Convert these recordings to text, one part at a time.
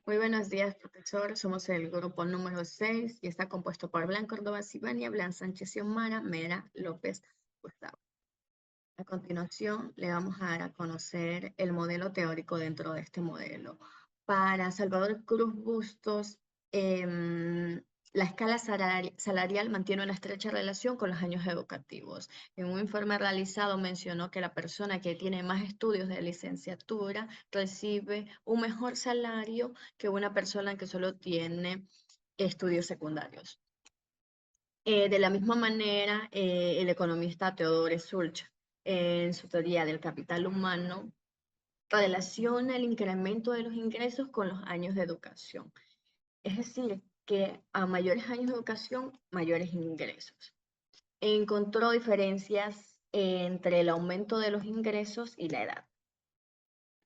Muy buenos días, profesor. Somos el grupo número 6 y está compuesto por Blanca Córdoba Sibania, Blan Sánchez Xiomara, Mera López Gustavo. A continuación, le vamos a dar a conocer el modelo teórico dentro de este modelo. Para Salvador Cruz Bustos, la escala salarial mantiene una estrecha relación con los años educativos. En un informe realizado mencionó que la persona que tiene más estudios de licenciatura recibe un mejor salario que una persona que solo tiene estudios secundarios. De la misma manera, el economista Theodore Schultz, en su teoría del capital humano, relaciona el incremento de los ingresos con los años de educación. Es decir, que a mayores años de educación, mayores ingresos. Encontró diferencias entre el aumento de los ingresos y la edad.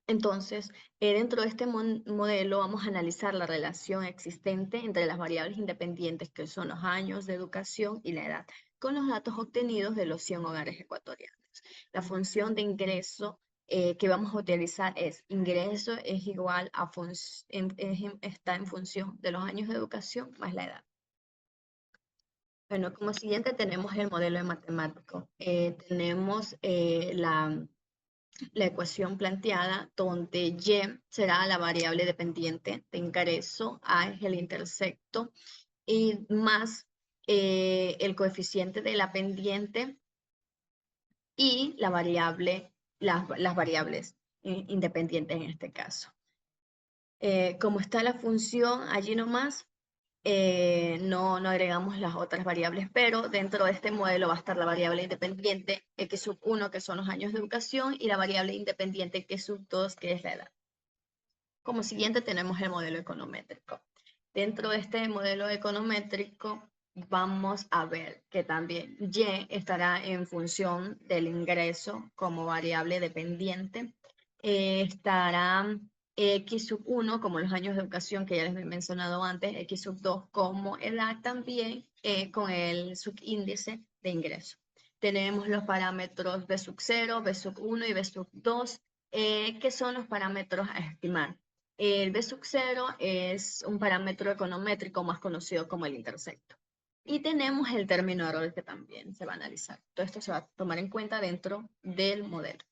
Entonces, dentro de este modelo vamos a analizar la relación existente entre las variables independientes que son los años de educación y la edad, con los datos obtenidos de los 100 hogares ecuatorianos. La función de ingreso que vamos a utilizar es ingreso es igual a está en función de los años de educación más la edad. Bueno, como siguiente tenemos el modelo de matemático. Tenemos la ecuación planteada donde Y será la variable dependiente de ingreso, A es el intersecto y más el coeficiente de la pendiente y la variable, las variables independientes en este caso. Como está la función allí nomás, no agregamos las otras variables, pero dentro de este modelo va a estar la variable independiente x sub 1, que son los años de educación, y la variable independiente x sub 2, que es la edad. Como siguiente tenemos el modelo econométrico. Dentro de este modelo econométrico vamos a ver que también Y estará en función del ingreso como variable dependiente. Estará X sub 1 como los años de educación que ya les he mencionado antes, X sub 2 como edad también con el subíndice de ingreso. Tenemos los parámetros B sub 0, B sub 1 y B sub 2, que son los parámetros a estimar. El B sub 0 es un parámetro econométrico más conocido como el intersecto. Y tenemos el término de error que también se va a analizar. Todo esto se va a tomar en cuenta dentro del modelo.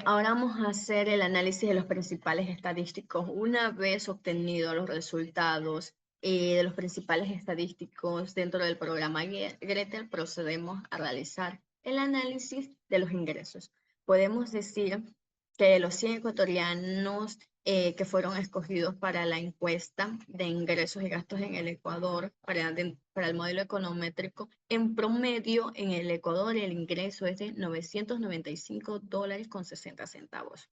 Ahora vamos a hacer el análisis de los principales estadísticos. Una vez obtenidos los resultados de los principales estadísticos dentro del programa Gretel, procedemos a realizar el análisis de los ingresos. Podemos decir que los 100 ecuatorianos que fueron escogidos para la encuesta de ingresos y gastos en el Ecuador, para el modelo econométrico, en promedio en el Ecuador el ingreso es de $995.60.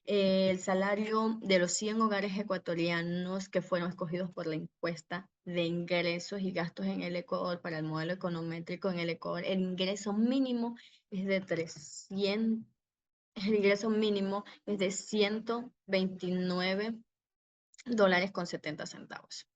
El salario de los 100 hogares ecuatorianos que fueron escogidos por la encuesta de ingresos y gastos en el Ecuador para el modelo econométrico en el Ecuador, el ingreso mínimo es de el ingreso mínimo es de $129.70.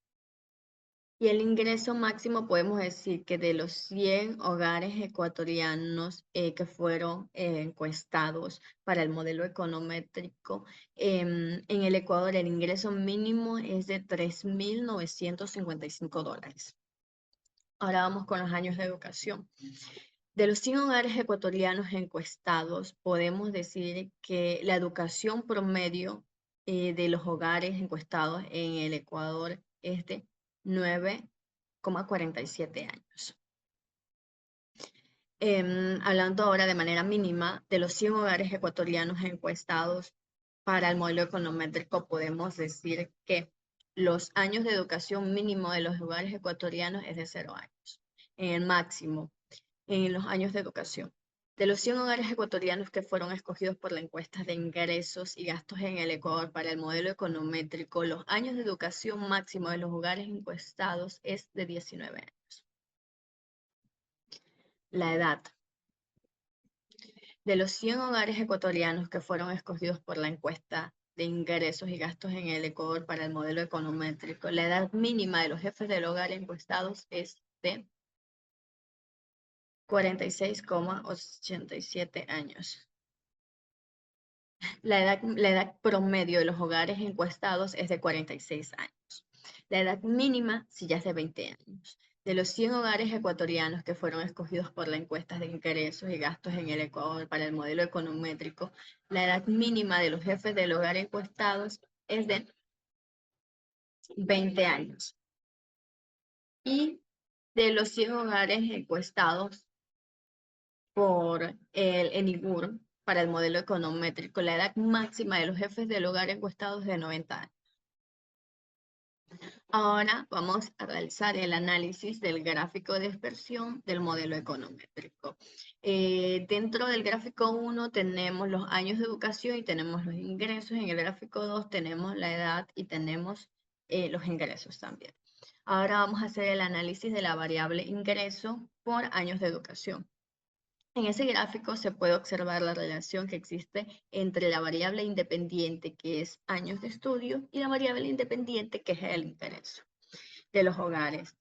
Y el ingreso máximo podemos decir que de los 100 hogares ecuatorianos que fueron encuestados para el modelo econométrico, en el Ecuador el ingreso mínimo es de $3.955. Ahora vamos con los años de educación. De los 100 hogares ecuatorianos encuestados, podemos decir que la educación promedio de los hogares encuestados en el Ecuador es de 9,47 años. Hablando ahora de manera mínima, de los 100 hogares ecuatorianos encuestados para el modelo econométrico, podemos decir que los años de educación mínimo de los hogares ecuatorianos es de 0 años. En el máximo, en los años de educación. De los 100 hogares ecuatorianos que fueron escogidos por la encuesta de ingresos y gastos en el Ecuador para el modelo econométrico, los años de educación máximo de los hogares encuestados es de 19 años. La edad. De los 100 hogares ecuatorianos que fueron escogidos por la encuesta de ingresos y gastos en el Ecuador para el modelo econométrico, la edad mínima de los jefes del hogar encuestados es de 46,87 años. La edad promedio de los hogares encuestados es de 46 años. La edad mínima sí ya es de 20 años. De los 100 hogares ecuatorianos que fueron escogidos por la encuesta de ingresos y gastos en el Ecuador para el modelo econométrico, la edad mínima de los jefes del hogar encuestados es de 20 años. Y de los 100 hogares encuestados por el ENIGUR para el modelo econométrico, la edad máxima de los jefes del hogar encuestados es de 90 años. Ahora vamos a realizar el análisis del gráfico de dispersión del modelo econométrico. Dentro del gráfico 1 tenemos los años de educación y tenemos los ingresos. En el gráfico 2 tenemos la edad y tenemos los ingresos también. Ahora vamos a hacer el análisis de la variable ingreso por años de educación. En ese gráfico se puede observar la relación que existe entre la variable independiente, que es años de estudio, y la variable independiente, que es el ingreso de los hogares.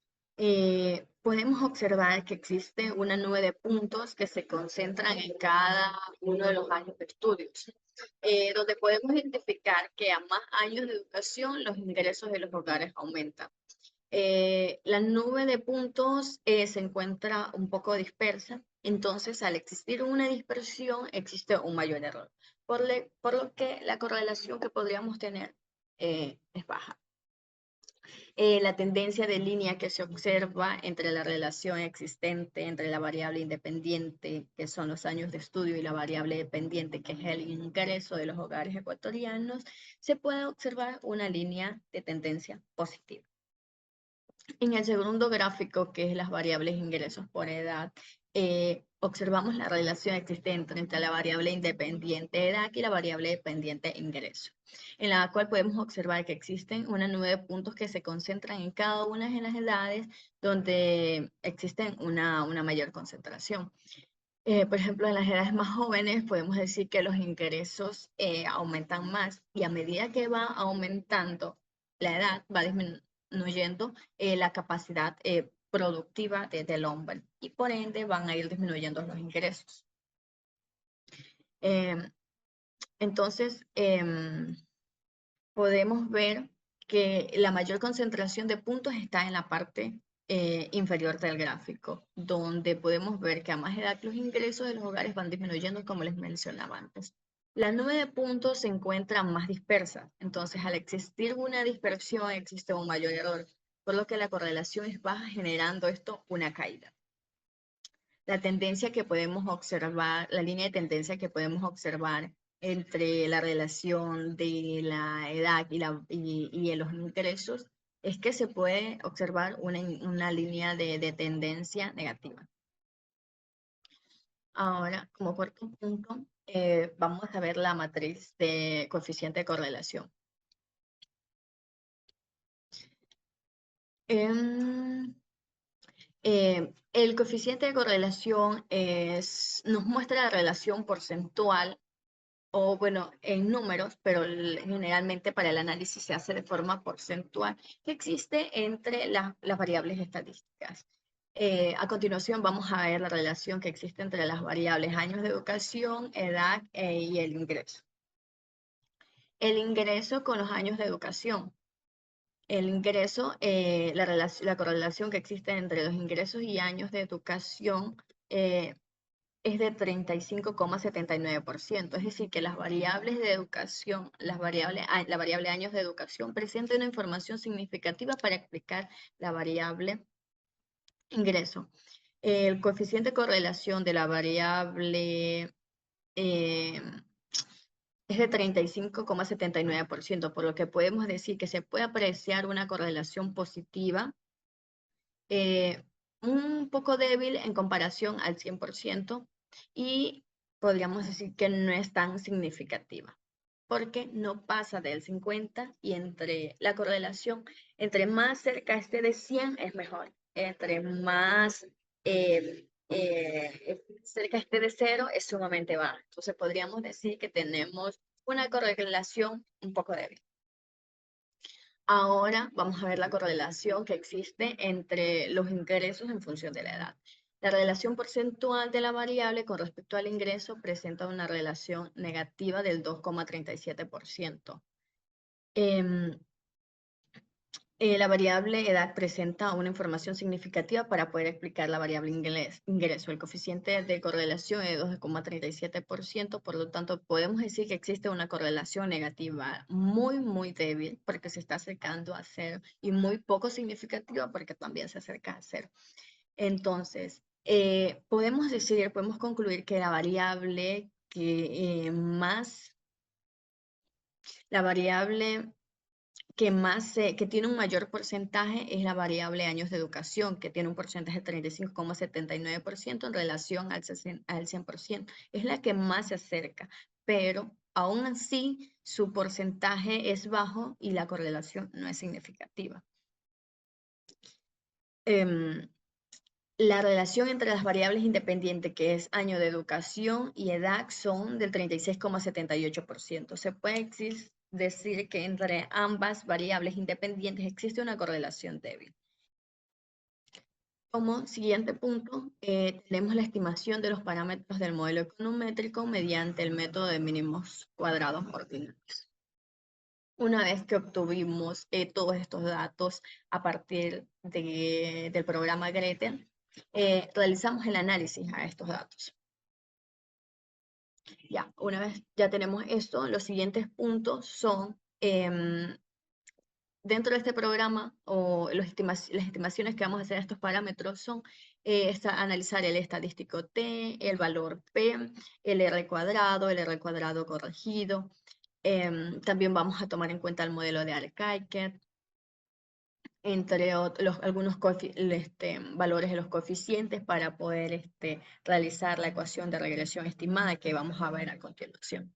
Podemos observar que existe una nube de puntos que se concentran en cada uno de los años de estudios, donde podemos identificar que a más años de educación los ingresos de los hogares aumentan. La nube de puntos se encuentra un poco dispersa, entonces al existir una dispersión existe un mayor error, por lo que la correlación que podríamos tener es baja. La tendencia de línea que se observa entre la relación existente entre la variable independiente, que son los años de estudio, y la variable dependiente, que es el ingreso de los hogares ecuatorianos, se puede observar una línea de tendencia positiva. En el segundo gráfico, que es las variables ingresos por edad, observamos la relación existente entre la variable independiente edad y la variable dependiente ingreso, en la cual podemos observar que existen una nube de puntos que se concentran en cada una de las edades donde existen una mayor concentración. Por ejemplo, en las edades más jóvenes podemos decir que los ingresos aumentan más, y a medida que va aumentando la edad, va disminuyendo la capacidad productiva del hombre, y por ende van a ir disminuyendo los ingresos. Em, entonces, podemos ver que la mayor concentración de puntos está en la parte inferior del gráfico, donde podemos ver que a más edad los ingresos de los hogares van disminuyendo, como les mencionaba antes. La nube de puntos se encuentra más dispersa, entonces al existir una dispersión existe un mayor error, por lo que la correlación es baja, generando esto una caída. La tendencia que podemos observar, la línea de tendencia que podemos observar entre la relación de la edad y los ingresos, es que se puede observar una línea de tendencia negativa. Ahora, como cuarto punto, vamos a ver la matriz de coeficiente de correlación. El coeficiente de correlación nos muestra la relación porcentual, o bueno, en números, pero generalmente para el análisis se hace de forma porcentual, que existe entre las variables estadísticas. A continuación vamos a ver la relación que existe entre las variables años de educación, edad y el ingreso. El ingreso con los años de educación. El ingreso, la correlación que existe entre los ingresos y años de educación es de 35,79%. Es decir, que las variables de educación, la variable años de educación presenta una información significativa para explicar la variable ingreso. El coeficiente de correlación de la variable es de 35,79%, por lo que podemos decir que se puede apreciar una correlación positiva, un poco débil en comparación al 100%, y podríamos decir que no es tan significativa, porque no pasa del 50, y entre la correlación, entre más cerca esté de 100 es mejor, entre más cerca esté de 0 es sumamente baja. Entonces podríamos decir que tenemos una correlación un poco débil. Ahora vamos a ver la correlación que existe entre los ingresos en función de la edad. La relación porcentual de la variable con respecto al ingreso presenta una relación negativa del 2,37%. La variable edad presenta una información significativa para poder explicar la variable ingreso. El coeficiente de correlación es de 2,37%, por lo tanto podemos decir que existe una correlación negativa muy, muy débil porque se está acercando a cero y muy poco significativa porque también se acerca a cero. Entonces, podemos concluir que la variable que que tiene un mayor porcentaje es la variable años de educación, que tiene un porcentaje de 35,79% en relación al 100%. Es la que más se acerca, pero aún así su porcentaje es bajo y la correlación no es significativa. La relación entre las variables independientes, que es año de educación y edad, son del 36,78%. Se puede decir que entre ambas variables independientes existe una correlación débil. Como siguiente punto, tenemos la estimación de los parámetros del modelo econométrico mediante el método de mínimos cuadrados ordinarios. Una vez que obtuvimos todos estos datos a partir del programa Gretel, realizamos el análisis a estos datos. Ya, una vez ya tenemos esto, los siguientes puntos son, dentro de este programa, o las estimaciones que vamos a hacer a estos parámetros son analizar el estadístico T, el valor P, el R cuadrado corregido. También vamos a tomar en cuenta el modelo de Alcaike, entre otros, algunos valores de los coeficientes para poder realizar la ecuación de regresión estimada que vamos a ver a continuación.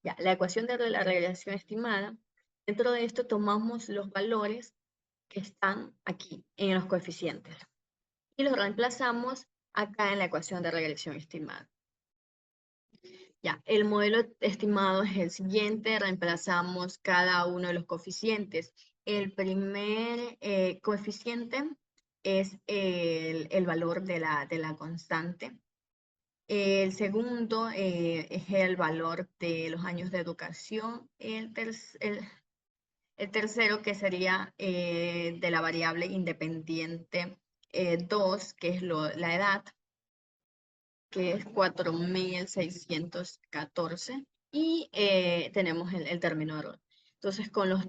Ya, la ecuación de la regresión estimada, dentro de esto tomamos los valores que están aquí en los coeficientes y los reemplazamos acá en la ecuación de regresión estimada. Ya, el modelo estimado es el siguiente, reemplazamos cada uno de los coeficientes. El primer coeficiente es el valor de la constante. El segundo es el valor de los años de educación. El tercero, que sería de la variable independiente 2, que es la edad, que es 4.614, y tenemos el término de error. Entonces, con los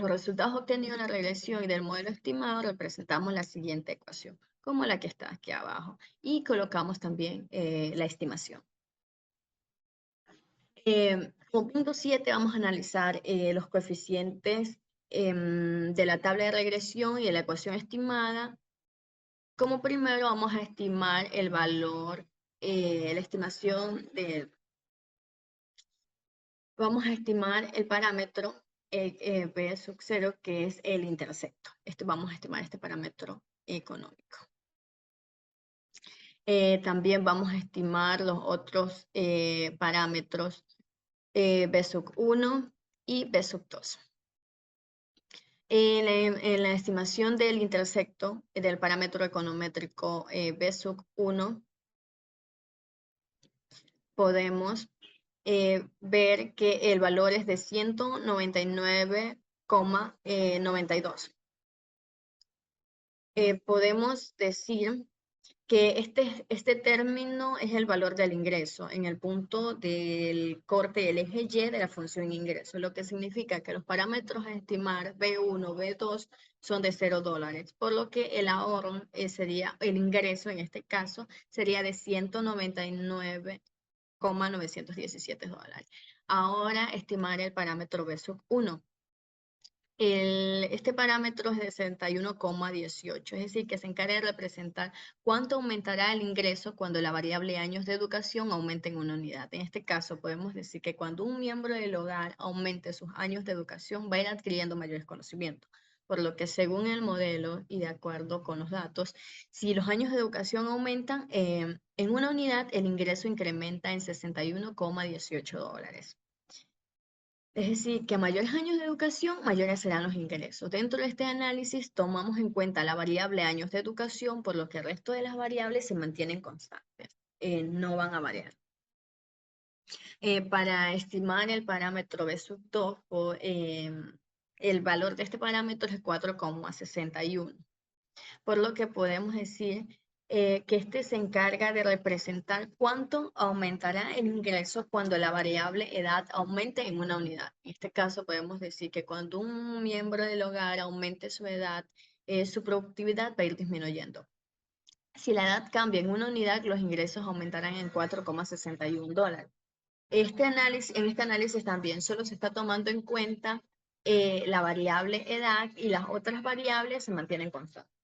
resultados obtenidos en la regresión y del modelo estimado, representamos la siguiente ecuación, como la que está aquí abajo, y colocamos también la estimación. Como punto 7 vamos a analizar los coeficientes de la tabla de regresión y de la ecuación estimada. Como primero vamos a estimar el valor, la estimación vamos a estimar el parámetro P sub 0, que es el intercepto. Vamos a estimar este parámetro económico. También vamos a estimar los otros parámetros B sub 1 y B sub 2. En la estimación del intersecto del parámetro econométrico B sub 1, podemos ver que el valor es de 199,92. Podemos decir que este término es el valor del ingreso en el punto del corte del eje Y de la función ingreso, lo que significa que los parámetros a estimar B1, B2 son de $0, por lo que el ahorro sería, el ingreso en este caso, sería de $199,917. Ahora estimar el parámetro B sub 1. Este parámetro es de 61,18, es decir, que se encarga de representar cuánto aumentará el ingreso cuando la variable años de educación aumente en una unidad. En este caso, podemos decir que cuando un miembro del hogar aumente sus años de educación, va a ir adquiriendo mayores conocimientos. Por lo que según el modelo y de acuerdo con los datos, si los años de educación aumentan en una unidad, el ingreso incrementa en $61,18. Es decir, que a mayores años de educación, mayores serán los ingresos. Dentro de este análisis tomamos en cuenta la variable años de educación, por lo que el resto de las variables se mantienen constantes, no van a variar. Para estimar el parámetro B sub 2, el valor de este parámetro es 4,61, por lo que podemos decir que este se encarga de representar cuánto aumentará el ingreso cuando la variable edad aumente en una unidad. En este caso podemos decir que cuando un miembro del hogar aumente su edad, su productividad va a ir disminuyendo. Si la edad cambia en una unidad, los ingresos aumentarán en $4,61. En este análisis también solo se está tomando en cuenta la variable edad y las otras variables se mantienen constantes.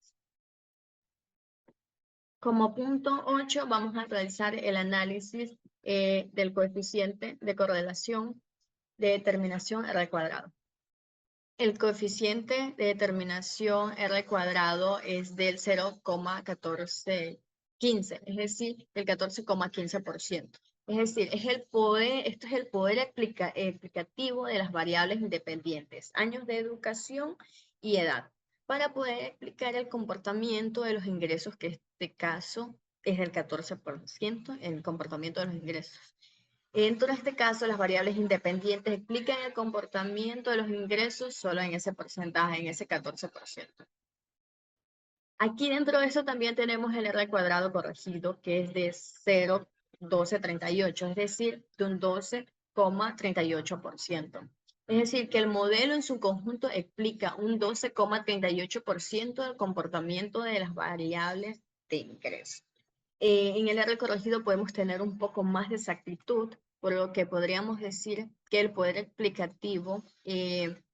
Como punto 8 vamos a realizar el análisis del coeficiente de correlación de determinación R cuadrado. El coeficiente de determinación R cuadrado es del 0,1415, es decir, del 14,15%. Es decir, esto es el poder explicativo de las variables independientes, años de educación y edad, para poder explicar el comportamiento de los ingresos, que en este caso es del 14%, el comportamiento de los ingresos. Dentro de este caso, las variables independientes explican el comportamiento de los ingresos solo en ese porcentaje, en ese 14%. Aquí dentro de eso también tenemos el R cuadrado corregido, que es de 0,1238, es decir, de un 12,38%. Es decir, que el modelo en su conjunto explica un 12,38% del comportamiento de las variables de ingreso. En el R corregido podemos tener un poco más de exactitud, por lo que podríamos decir que el poder explicativo, que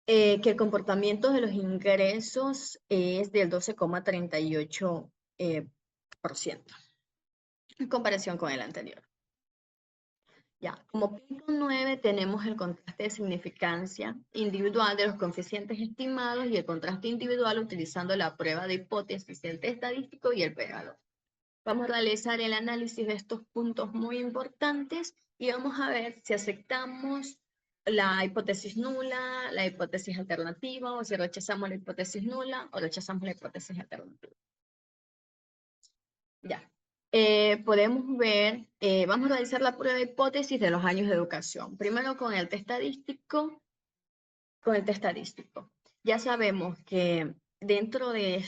el comportamiento de los ingresos es del 12,38% en comparación con el anterior. Ya, como punto 9 tenemos el contraste de significancia individual de los coeficientes estimados y el contraste individual utilizando la prueba de hipótesis, el test estadístico y el p-valor. Vamos a realizar el análisis de estos puntos muy importantes y vamos a ver si aceptamos la hipótesis nula, la hipótesis alternativa, o si rechazamos la hipótesis nula o rechazamos la hipótesis alternativa. Ya. Podemos ver, vamos a realizar la prueba de hipótesis de los años de educación. Primero con el test estadístico. Ya sabemos que dentro de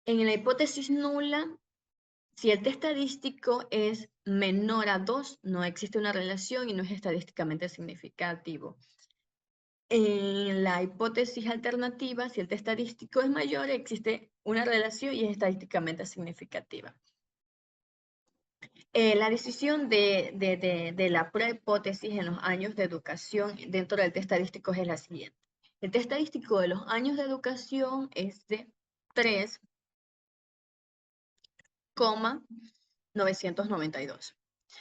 en la hipótesis nula, si el test estadístico es menor a 2, no existe una relación y no es estadísticamente significativo. En la hipótesis alternativa, si el test estadístico es mayor, existe una relación y es estadísticamente significativa. La decisión de la prueba de hipótesis en los años de educación dentro del test estadístico es la siguiente. El test estadístico de los años de educación es de 3,992.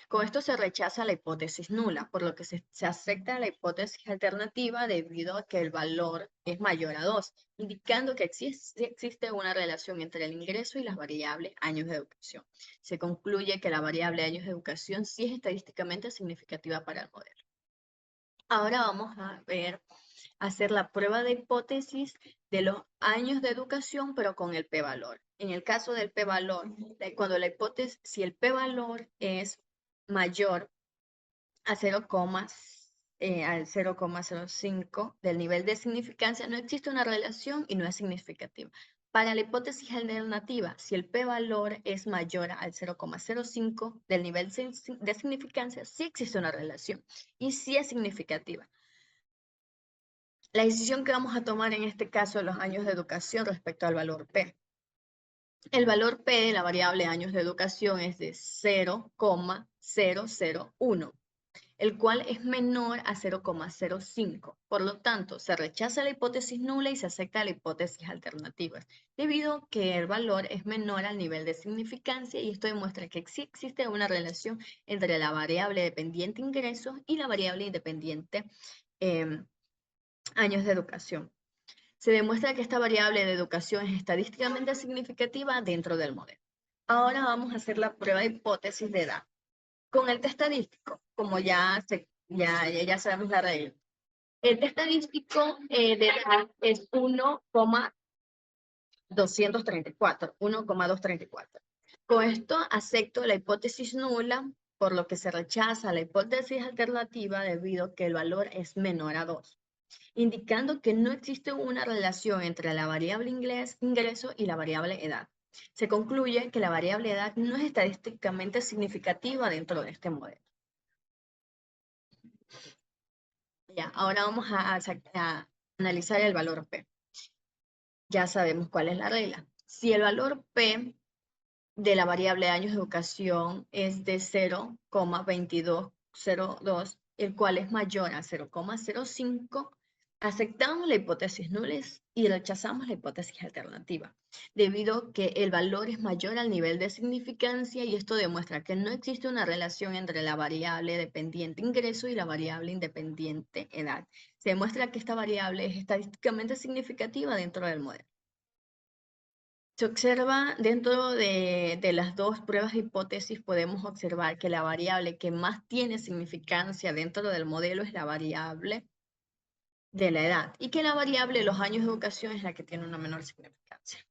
Con esto se rechaza la hipótesis nula, por lo que se acepta la hipótesis alternativa debido a que el valor es mayor a 2, indicando que existe una relación entre el ingreso y las variables años de educación. Se concluye que la variable años de educación sí es estadísticamente significativa para el modelo. Ahora vamos a hacer la prueba de hipótesis de los años de educación, pero con el p-valor. En el caso del p-valor, si el p-valor es mayor a 0,05 del nivel de significancia, no existe una relación y no es significativa. Para la hipótesis alternativa, si el p-valor es mayor al 0,05 del nivel de significancia, sí existe una relación y sí es significativa. La decisión que vamos a tomar en este caso, los años de educación respecto al valor P. El valor P de la variable años de educación es de 0,001, el cual es menor a 0,05. Por lo tanto, se rechaza la hipótesis nula y se acepta la hipótesis alternativa, debido a que el valor es menor al nivel de significancia y esto demuestra que sí existe una relación entre la variable dependiente ingresos y la variable independiente años de educación. Se demuestra que esta variable de educación es estadísticamente significativa dentro del modelo. Ahora vamos a hacer la prueba de hipótesis de edad. Con el test estadístico, como ya Ya sabemos la regla. El estadístico de edad es 1,234. Con esto acepto la hipótesis nula, por lo que se rechaza la hipótesis alternativa debido a que el valor es menor a 2, indicando que no existe una relación entre la variable ingreso y la variable edad. Se concluye que la variable edad no es estadísticamente significativa dentro de este modelo. Ya, ahora vamos a analizar el valor P. Ya sabemos cuál es la regla. Si el valor P de la variable de años de educación es de 0,2202, el cual es mayor a 0,05, aceptamos la hipótesis nula y rechazamos la hipótesis alternativa, debido a que el valor es mayor al nivel de significancia y esto demuestra que no existe una relación entre la variable dependiente ingreso y la variable independiente edad. Se demuestra que esta variable es estadísticamente significativa dentro del modelo. Se observa dentro de las dos pruebas de hipótesis, podemos observar que la variable que más tiene significancia dentro del modelo es la variable de la edad y que la variable de los años de educación es la que tiene una menor significancia.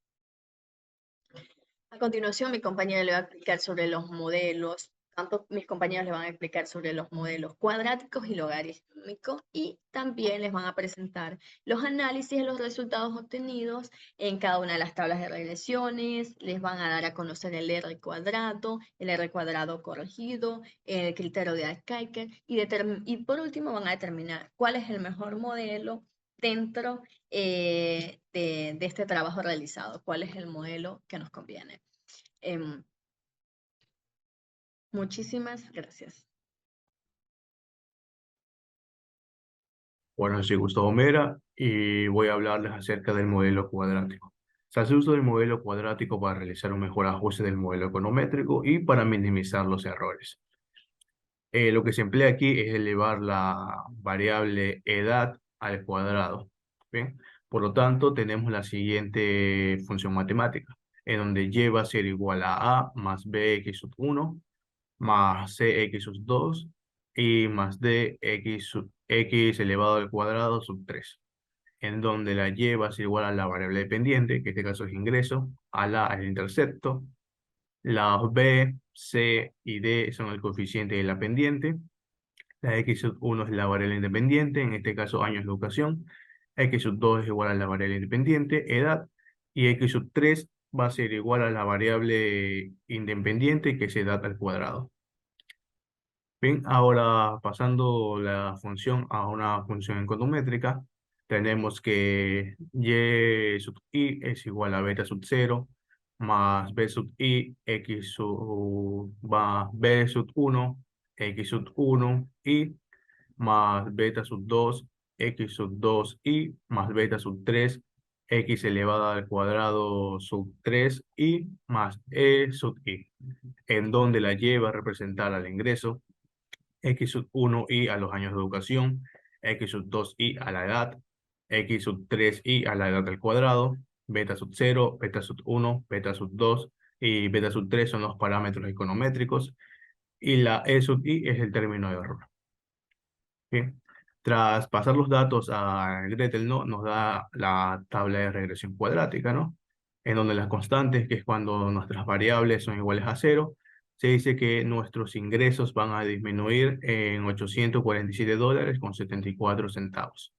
A continuación, mi compañera le va a explicar sobre los modelos. Tanto mis compañeros le van a explicar sobre los modelos cuadráticos y logarítmicos y también les van a presentar los análisis de los resultados obtenidos en cada una de las tablas de regresiones, les van a dar a conocer el R cuadrado corregido, el criterio de Alkaiker y por último van a determinar cuál es el mejor modelo dentro de este trabajo realizado, cuál es el modelo que nos conviene. Muchísimas gracias. Bueno, soy Gustavo Mera y voy a hablarles acerca del modelo cuadrático. Se hace uso del modelo cuadrático para realizar un mejor ajuste del modelo econométrico y para minimizar los errores. Lo que se emplea aquí es elevar la variable edad al cuadrado. ¿Bien? Por lo tanto, tenemos la siguiente función matemática, en donde y va a ser igual a más bx sub 1 más cx sub 2 y más dx sub x elevado al cuadrado sub 3, en donde la y va a ser igual a la variable dependiente, que en este caso es ingreso, a la al intercepto, las b, c y d son el coeficiente de la pendiente, la x sub 1 es la variable independiente, en este caso años de educación, x sub 2 es igual a la variable independiente, edad, y x sub 3 va a ser igual a la variable independiente, que es edad al cuadrado. Bien, ahora pasando la función a una función econométrica, tenemos que y sub i es igual a beta sub 0 más b sub i x sub más b sub 1 x sub 1 y más beta sub 2 x sub 2 y más beta sub 3 x elevada al cuadrado sub 3 y más e sub i, en donde la y va a representar al ingreso, x sub 1 y a los años de educación, x sub 2 y a la edad, x sub 3 y a la edad al cuadrado, beta sub 0, beta sub 1, beta sub 2 y beta sub 3 son los parámetros econométricos y la e sub i es el término de error. Bien. Tras pasar los datos a Gretel, ¿no? Nos da la tabla de regresión cuadrática, ¿no? En donde las constantes, que es cuando nuestras variables son iguales a 0, se dice que nuestros ingresos van a disminuir en $847,74.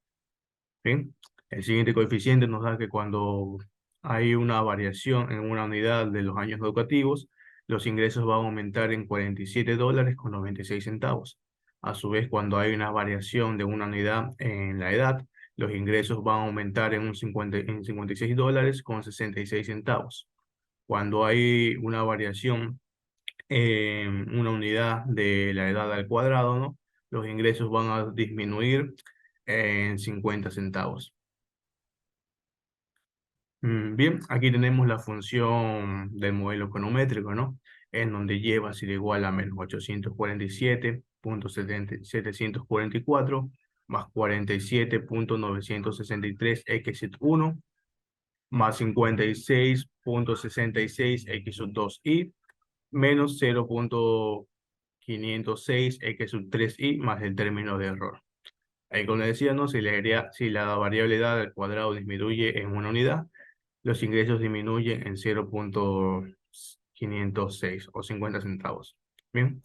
Bien. El siguiente coeficiente nos da que cuando hay una variación en una unidad de los años educativos, los ingresos van a aumentar en $46,96. A su vez, cuando hay una variación de una unidad en la edad, los ingresos van a aumentar en $56,66. Cuando hay una variación en una unidad de la edad al cuadrado, ¿no? Los ingresos van a disminuir en 50 centavos. Bien, aquí tenemos la función del modelo econométrico, ¿no? En donde y va a ser igual a menos 847.744 más 47.963 x sub 1 más 56.66 x sub 2 y menos 506x3y más el término de error. Ahí, como decía, ¿no? Si la variable edad al cuadrado disminuye en una unidad, los ingresos disminuyen en 0.506 o 50 centavos. Bien,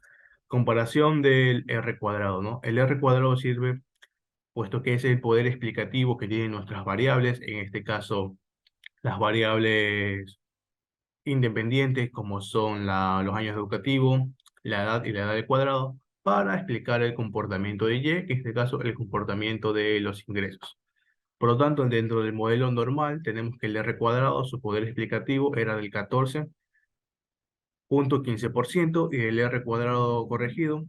comparación del R cuadrado, ¿no? El R cuadrado sirve puesto que es el poder explicativo que tienen nuestras variables, en este caso las variables independientes como son los años educativos, la edad y la edad al cuadrado, para explicar el comportamiento de Y, que en este caso el comportamiento de los ingresos. Por lo tanto, dentro del modelo normal tenemos que el R cuadrado, su poder explicativo era del 14.15% y el R cuadrado corregido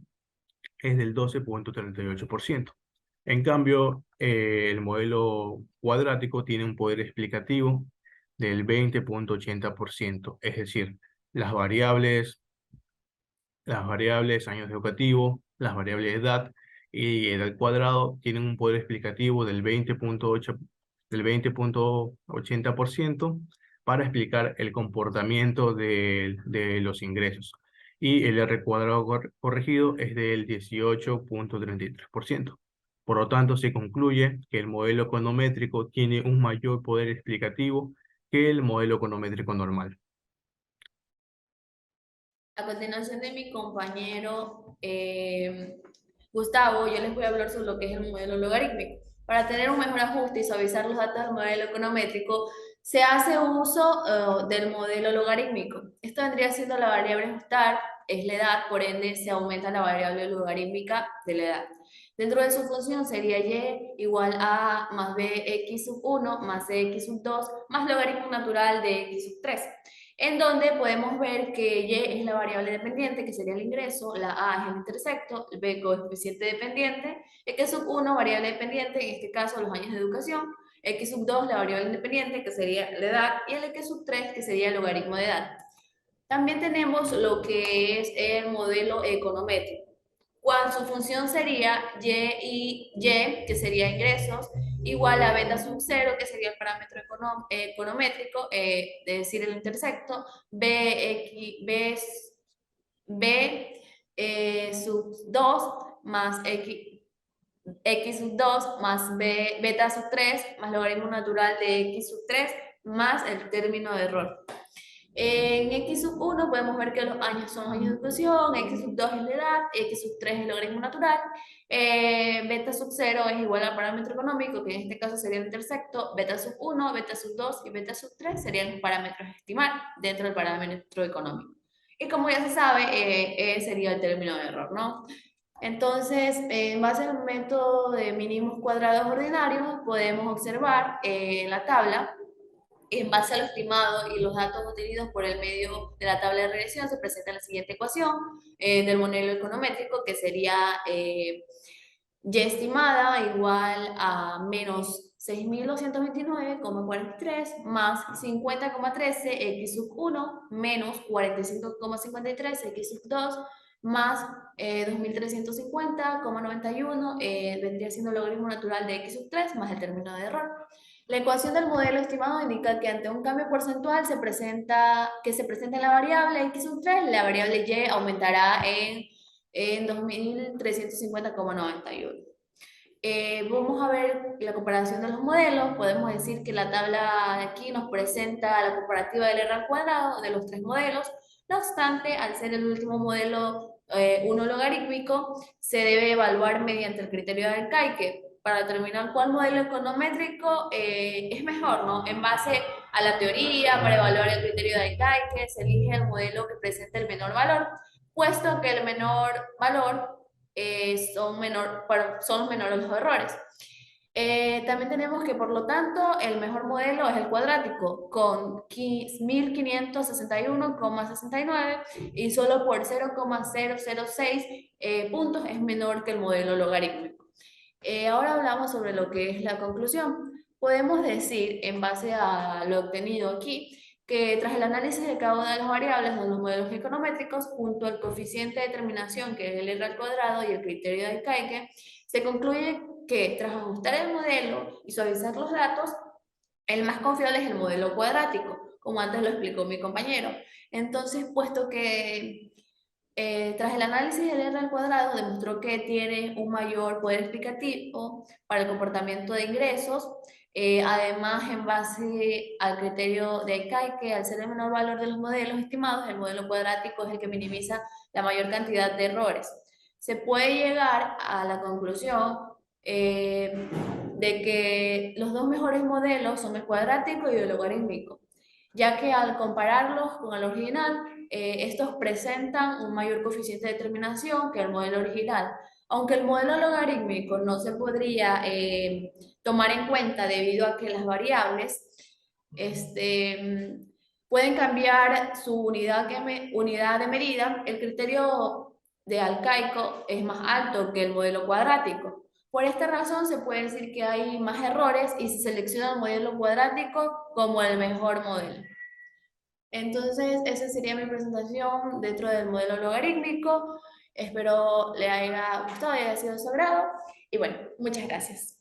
es del 12.38%. En cambio, el modelo cuadrático tiene un poder explicativo del 20.80%, es decir, las variables años educativos, las variables edad y edad cuadrado tienen un poder explicativo del 20.80% para explicar el comportamiento de los ingresos. Y el R cuadrado corregido es del 18.33%. Por lo tanto, se concluye que el modelo econométrico tiene un mayor poder explicativo que el modelo econométrico normal. A continuación de mi compañero Gustavo, yo les voy a hablar sobre lo que es el modelo logarítmico. Para tener un mejor ajuste y suavizar los datos del modelo econométrico, se hace uso del modelo logarítmico. Esto vendría siendo la variable ajustar, es la edad, por ende se aumenta la variable logarítmica de la edad. Dentro de su función sería y igual a más bx sub 1 más cx sub 2 más logaritmo natural de x sub 3, en donde podemos ver que Y es la variable dependiente, que sería el ingreso, la A es el intersecto, el B coeficiente dependiente, X sub 1 variable dependiente, en este caso los años de educación, X sub 2 la variable independiente, que sería la edad, y el X sub 3, que sería el logaritmo de edad. También tenemos lo que es el modelo econométrico, cual su función sería Y, que sería ingresos, igual a beta sub 0, que sería el parámetro econométrico, es decir, el intersecto, B sub 2 más X sub 2 más beta sub 3 más logaritmo natural de X sub 3 más el término de error. En X sub 1 podemos ver que los años son los años de educación, X sub 2 es la edad, X sub 3 es el logaritmo natural, beta sub 0 es igual al parámetro económico, que en este caso sería el intersecto, beta sub 1, beta sub 2 y beta sub 3 serían los parámetros a estimar dentro del parámetro económico. Y como ya se sabe, sería el término de error, ¿no? Entonces, en base al método de mínimos cuadrados ordinarios, podemos observar en la tabla, en base a lo estimado y los datos obtenidos por el medio de la tabla de regresión, se presenta la siguiente ecuación del modelo econométrico, que sería Y estimada igual a menos 6.229,43 más 50,13 X sub 1 menos 45,53 X sub 2 más 2.350,91 vendría siendo el logaritmo natural de X sub 3 más el término de error. La ecuación del modelo estimado indica que ante un cambio porcentual se presenta en la variable X sub 3, la variable Y aumentará en 2.350,91. Vamos a ver la comparación de los modelos. Podemos decir que la tabla de aquí nos presenta la comparativa del R al cuadrado de los tres modelos. No obstante, al ser el último modelo uno logarítmico, se debe evaluar mediante el criterio de Alcaike para determinar cuál modelo econométrico es mejor, ¿no? En base a la teoría, para evaluar el criterio de Alcaike, se elige el modelo que presenta el menor valor, puesto que el menor valor son menores los errores. También tenemos que, por lo tanto, el mejor modelo es el cuadrático, con 1.561,69 y solo por 0,006 puntos es menor que el modelo logarítmico. Ahora hablamos sobre lo que es la conclusión. Podemos decir, en base a lo obtenido aquí, que tras el análisis de cada una de las variables de los modelos econométricos, junto al coeficiente de determinación, que es el R al cuadrado, y el criterio de Alcaike, se concluye que tras ajustar el modelo y suavizar los datos, el más confiable es el modelo cuadrático, como antes lo explicó mi compañero. Entonces, puesto que Tras el análisis del R al cuadrado, demostró que tiene un mayor poder explicativo para el comportamiento de ingresos. Además, en base al criterio de Ekaike, al ser el menor valor de los modelos estimados, el modelo cuadrático es el que minimiza la mayor cantidad de errores. Se puede llegar a la conclusión de que los dos mejores modelos son el cuadrático y el logarítmico, ya que al compararlos con el original, estos presentan un mayor coeficiente de determinación que el modelo original. Aunque el modelo logarítmico no se podría tomar en cuenta debido a que las variables pueden cambiar su unidad de medida, el criterio de Alcaico es más alto que el modelo cuadrático. Por esta razón se puede decir que hay más errores y se selecciona el modelo cuadrático como el mejor modelo. Entonces, esa sería mi presentación dentro del modelo logarítmico. Espero le haya gustado y haya sido de su agrado. Y bueno, muchas gracias.